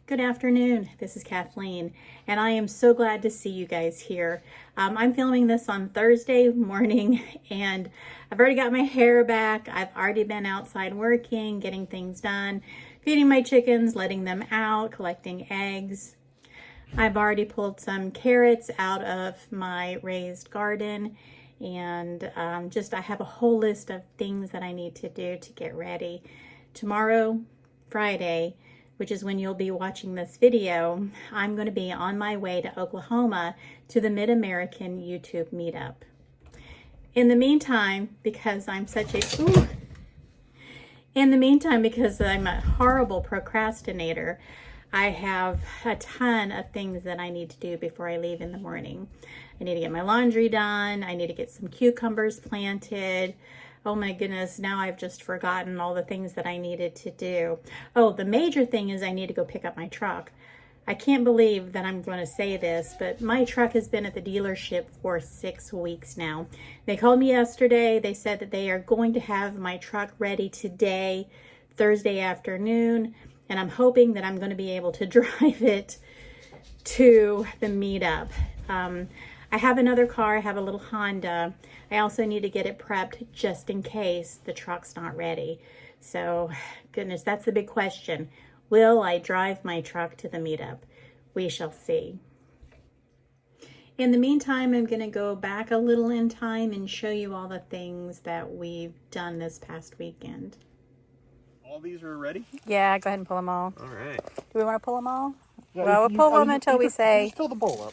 Good afternoon, this is Kathleen, and I am so glad to see you guys here. I'm filming this on Thursday morning, and I've already got my hair back. I've already been outside working, getting things done, feeding my chickens, letting them out, collecting eggs. I've already pulled some carrots out of my raised garden, and I have a whole list of things that I need to do to get ready. Tomorrow, Friday, which is when you'll be watching this video, I'm going to be on my way to Oklahoma to the Mid-American YouTube meetup. In the meantime, because I'm a horrible procrastinator, I have a ton of things that I need to do before I leave in the morning. I need to get my laundry done. I need to get some cucumbers planted. Oh my goodness, now I've just forgotten all the things that I needed to do. Oh, the major thing is I need to go pick up my truck. I can't believe that I'm going to say this, but my truck has been at the dealership for 6 weeks now. They called me yesterday. They said that they are going to have my truck ready today, Thursday afternoon, and I'm hoping that I'm going to be able to drive it to the meetup. I have another car. I have a little Honda. I also need to get it prepped just in case the truck's not ready. So, goodness, that's the big question. Will I drive my truck to the meetup? We shall see. In the meantime, I'm going to go back a little in time and show you all the things that we've done this past weekend. All these are ready? Yeah, go ahead and pull them all. All right. Do we want to pull them all? Yeah, well, we'll pull them until we say... Just fill the bowl up.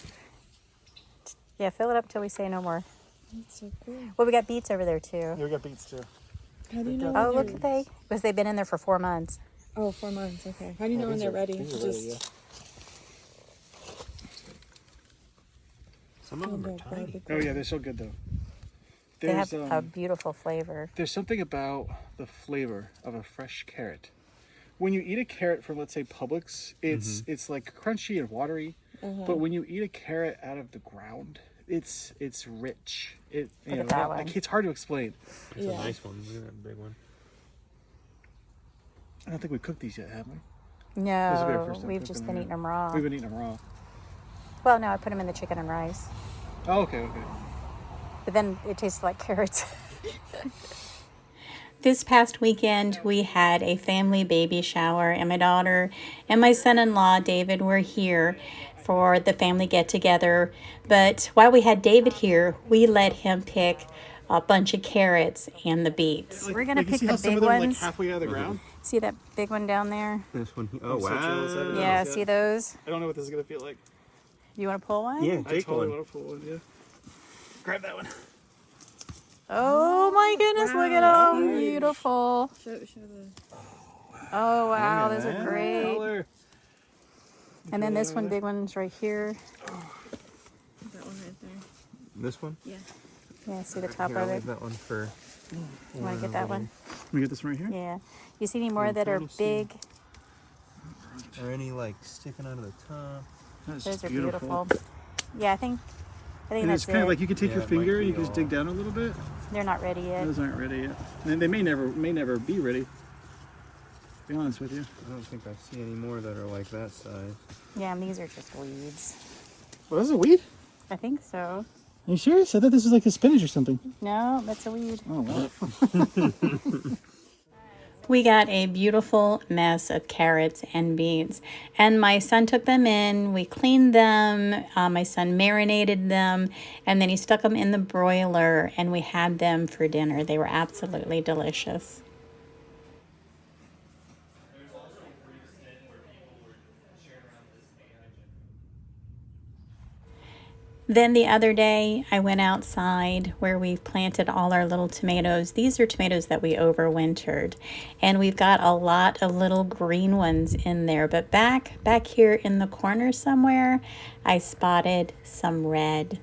Yeah, fill it up till we say no more. That's so cool. Well, we got beets over there too. Yeah, we got beets too. How do you know? Oh, look at they. Because they've been in there for 4 months. Oh, 4 months. Okay. How do you know when they're ready? Some of them are tiny. Oh yeah, they're so good though. They have a beautiful flavor. There's something about the flavor of a fresh carrot. When you eat a carrot from, let's say, Publix, it's like crunchy and watery. But when you eat a carrot out of the ground, it's rich. It's hard to explain. It's a nice one. Look at that big one. I don't think we've cooked these yet, have we? No, we've just been eating them raw. We've been eating them raw. Well, no, I put them in the chicken and rice. Oh, okay. But then it tastes like carrots. This past weekend, we had a family baby shower, and my daughter and my son-in-law, David, were here for the family get-together. But while we had David here, we let him pick a bunch of carrots and the beets. We're going to pick the big ones. Like halfway out of the ground? See that big one down there? This one. Oh, wow. Yeah, see those? I don't know what this is going to feel like. You want to pull one? Yeah, I totally want to pull one, yeah. Grab that one. Oh my goodness, look at them. Beautiful. Show the... Oh wow, those are great. Color. And then this one, big one's right here. That one right there. This one? Yeah. Yeah, see the top Here, of I'll it? leave that one for... You want to get that one? Can we get this one right here? Yeah. You see any more that are big? Or any, like, sticking out of the top? Those are beautiful. Yeah, I think and that's it's kind of it. like you could take your it finger might and you be can just dig down a little bit. They're not ready yet. Those aren't ready yet. And they may never be ready. To be honest with you. I don't think I see any more that are like that size. Yeah, and these are just weeds. Well, this is a weed? I think so. Are you serious? I thought this was like a spinach or something. No, that's a weed. Oh, wow. We got a beautiful mess of carrots and beets, and my son took them in. We cleaned them. My son marinated them, and then he stuck them in the broiler, and we had them for dinner. They were absolutely delicious. Then the other day, I went outside where we've planted all our little tomatoes. These are tomatoes that we overwintered, and we've got a lot of little green ones in there. But back here in the corner somewhere, I spotted some red.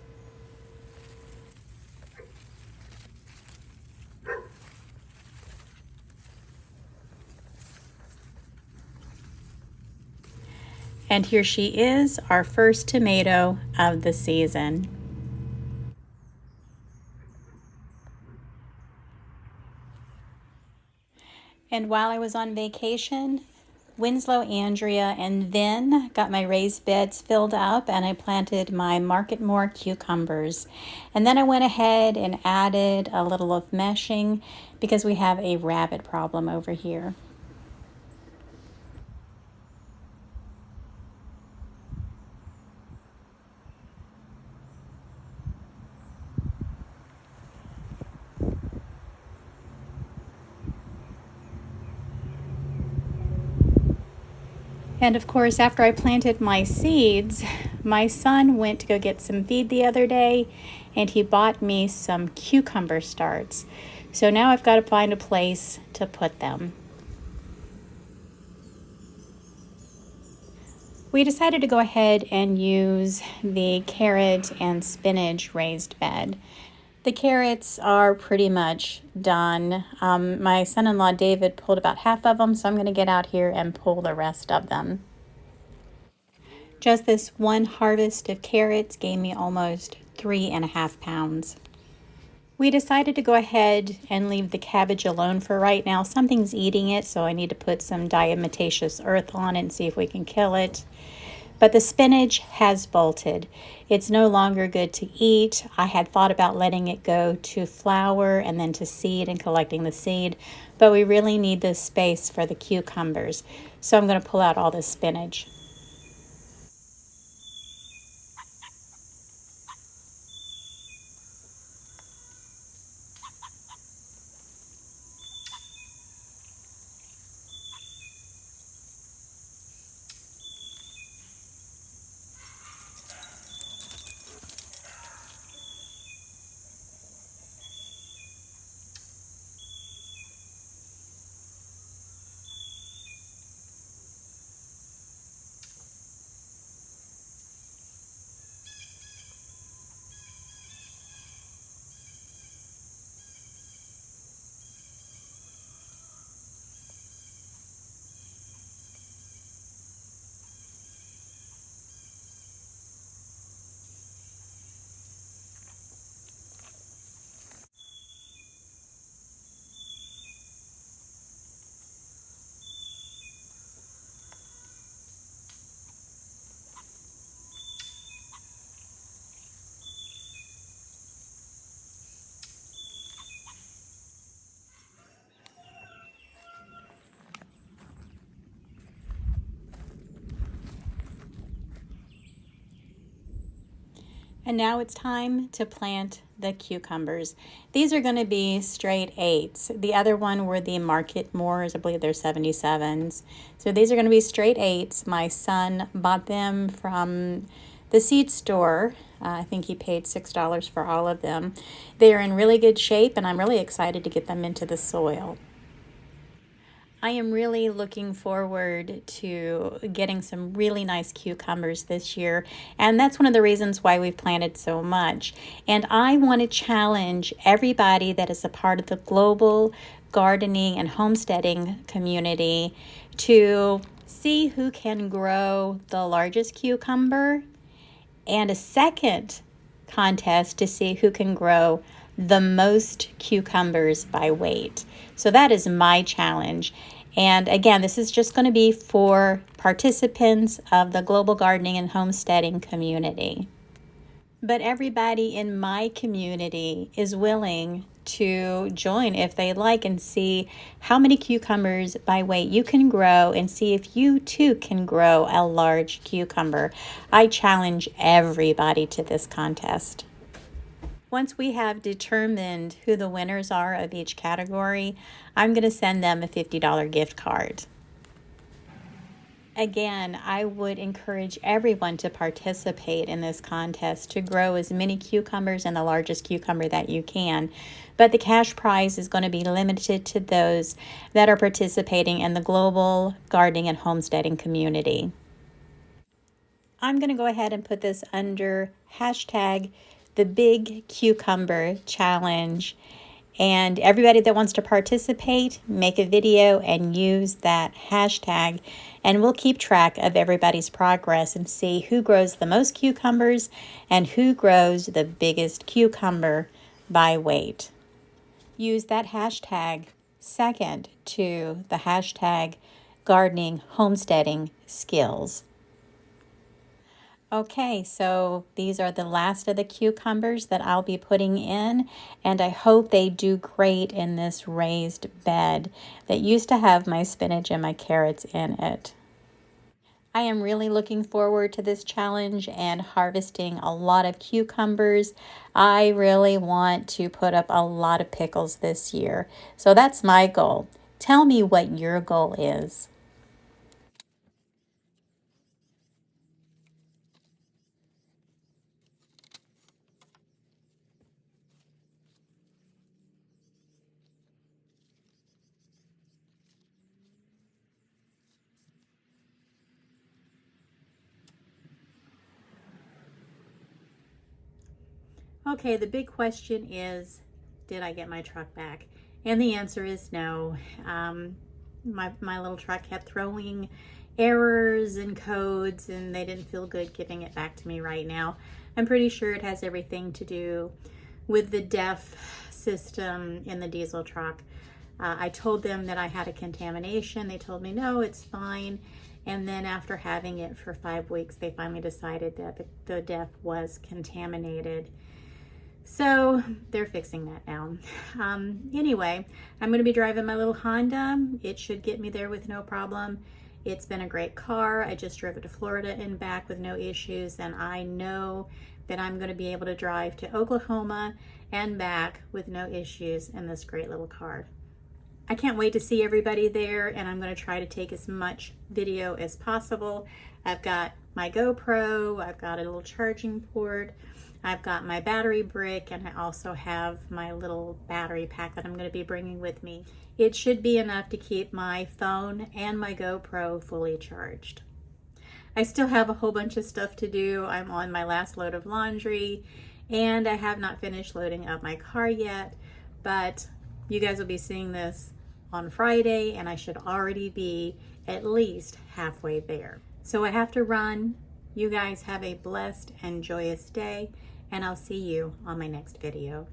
And here she is, our first tomato of the season. And while I was on vacation, Winslow Andrea, and then got my raised beds filled up and I planted my Marketmore cucumbers. And then I went ahead and added a little of meshing because we have a rabbit problem over here. And of course, after I planted my seeds, my son went to go get some feed the other day and he bought me some cucumber starts. So now I've got to find a place to put them. We decided to go ahead and use the carrot and spinach raised bed. The carrots are pretty much done. My son-in-law David pulled about half of them, so I'm going to get out here and pull the rest of them. Just this one harvest of carrots gave me almost 3.5 pounds. We decided to go ahead and leave the cabbage alone for right now. Something's eating it, so I need to put some diatomaceous earth on it and see if we can kill it. But the spinach has bolted. It's no longer good to eat. I had thought about letting it go to flower and then to seed and collecting the seed, but we really need this space for the cucumbers. So I'm going to pull out all the spinach. And now it's time to plant the cucumbers. These are going to be straight 8s. The other one were the Marketmores. I believe they're 77s. So these are going to be straight 8s. My son bought them from the seed store. I think he paid $6 for all of them. They are in really good shape, and I'm really excited to get them into the soil. I am really looking forward to getting some really nice cucumbers this year, and that's one of the reasons why we've planted so much. And I want to challenge everybody that is a part of the global gardening and homesteading community to see who can grow the largest cucumber, and a second contest to see who can grow the most cucumbers by weight. So that is my challenge. And again, this is just going to be for participants of the global gardening and homesteading community. But everybody in my community is willing to join if they like and see how many cucumbers by weight you can grow and see if you too can grow a large cucumber. I challenge everybody to this contest. Once we have determined who the winners are of each category, I'm going to send them a $50 gift card. Again, I would encourage everyone to participate in this contest to grow as many cucumbers and the largest cucumber that you can. But the cash prize is going to be limited to those that are participating in the global gardening and homesteading community. I'm going to go ahead and put this under hashtag the Big Cucumber Challenge. And everybody that wants to participate, make a video and use that hashtag. And we'll keep track of everybody's progress and see who grows the most cucumbers and who grows the biggest cucumber by weight. Use that hashtag second to the hashtag gardening, homesteading skills. Okay, so these are the last of the cucumbers that I'll be putting in, and I hope they do great in this raised bed that used to have my spinach and my carrots in it. I am really looking forward to this challenge and harvesting a lot of cucumbers. I really want to put up a lot of pickles this year, so that's my goal. Tell me what your goal is. Okay, the big question is, did I get my truck back? And the answer is no. My little truck kept throwing errors and codes, and they didn't feel good giving it back to me right now. I'm pretty sure it has everything to do with the DEF system in the diesel truck. I told them that I had a contamination. They told me, no, it's fine. And then after having it for 5 weeks, they finally decided that the DEF was contaminated. So they're fixing that now. Anyway, I'm going to be driving my little Honda. It should get me there with no problem. It's been a great car. I just drove it to Florida and back with no issues, and I know that I'm going to be able to drive to Oklahoma and back with no issues in this great little car. I can't wait to see everybody there, and I'm going to try to take as much video as possible. I've got my GoPro, I've got a little charging port, I've got my battery brick, and I also have my little battery pack that I'm going to be bringing with me. It should be enough to keep my phone and my GoPro fully charged. I still have a whole bunch of stuff to do. I'm on my last load of laundry, and I have not finished loading up my car yet, but you guys will be seeing this on Friday, and I should already be at least halfway there. So I have to run. You guys have a blessed and joyous day, and I'll see you on my next video.